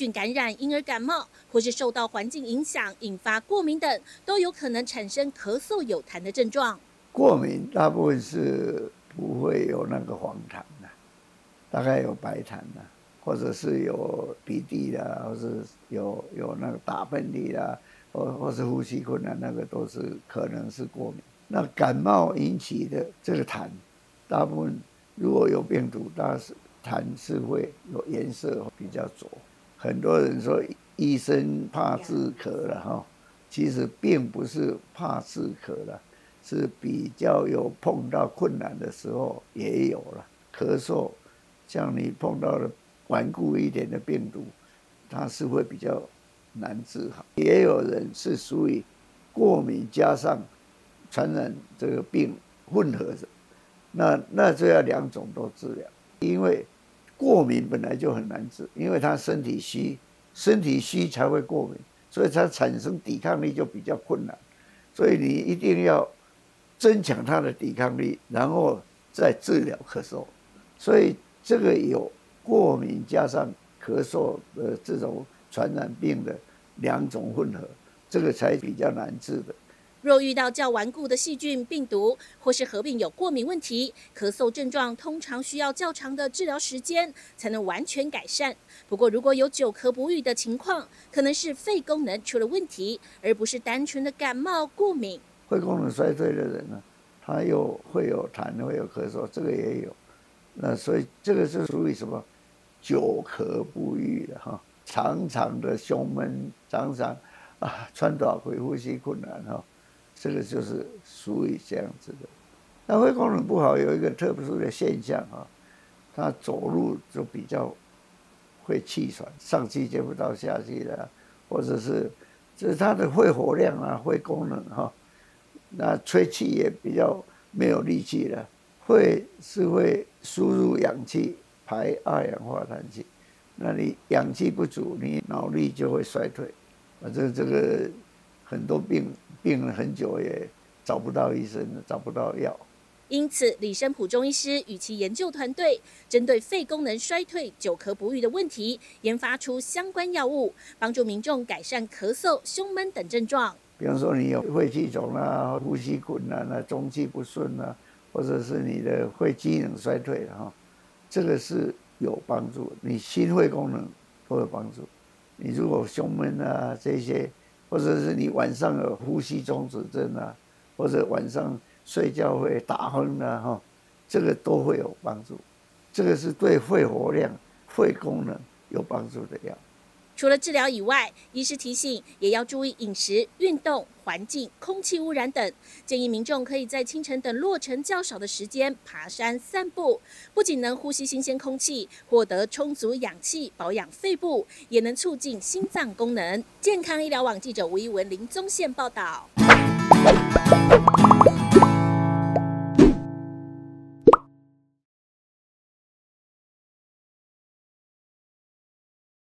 菌感染，因而感冒，或是受到环境影响引发过敏等，都有可能产生咳嗽有痰的症状。过敏大部分是不会有那个黄痰的，大概有白痰的，或者是有鼻涕啦，或是有那个打喷嚏啦，或是呼吸困难，那个都是可能是过敏。那感冒引起的这个痰，大部分如果有病毒，当然是痰是会有颜色比较浊。很多人说医生怕治咳了哈，其实并不是怕治咳了，是比较有碰到困难的时候也有了。咳嗽，像你碰到了顽固一点的病毒，它是会比较难治好。也有人是属于过敏加上传染这个病混合着，那就要两种都治疗，因为过敏本来就很难治，因为他身体虚才会过敏，所以他产生抵抗力就比较困难，所以你一定要增强他的抵抗力，然后再治疗咳嗽。所以这个有过敏加上咳嗽的这种传染病的两种混合，这个才比较难治的。若遇到较顽固的细菌、病毒，或是合并有过敏问题，咳嗽症状通常需要较长的治疗时间才能完全改善。不过，如果有久咳不愈的情况，可能是肺功能出了问题，而不是单纯的感冒过敏。肺功能衰退的人呢，他会有痰，会有咳嗽，这个也有。那所以这个是属于什么久咳不愈的哈，常常的胸闷，常常喘大气，呼吸困难哈。这个就是属于这样子的。那肺功能不好有一个特殊的现象啊，他走路就比较会气喘，上气接不到下气的，或者是就是他的肺活量啊、肺功能哈，那吹气也比较没有力气了。肺是会输入氧气，排二氧化碳气。那你氧气不足，你脑力就会衰退。反正这个很多病人很久也找不到医生，找不到药。因此，李生普中医师与其研究团队针对肺功能衰退、久咳不愈的问题，研发出相关药物，帮助民众改善咳嗽、胸闷等症状。比方说，你有肺气肿啊、呼吸困难啊、中气不顺啊，或者是你的肺机能衰退哈，这个是有帮助。你心肺功能都有帮助。你如果胸闷啊这些，或者是你晚上有呼吸中止症啊，或者晚上睡觉会打哼啊哈，这个都会有帮助。这个是对肺活量、肺功能有帮助的药。除了治疗以外，医师提醒也要注意饮食、运动、环境、空气污染等。建议民众可以在清晨等落尘较少的时间爬山散步，不仅能呼吸新鲜空气，获得充足氧气，保养肺部，也能促进心脏功能。健康医疗网记者吴一文林宗宪报道。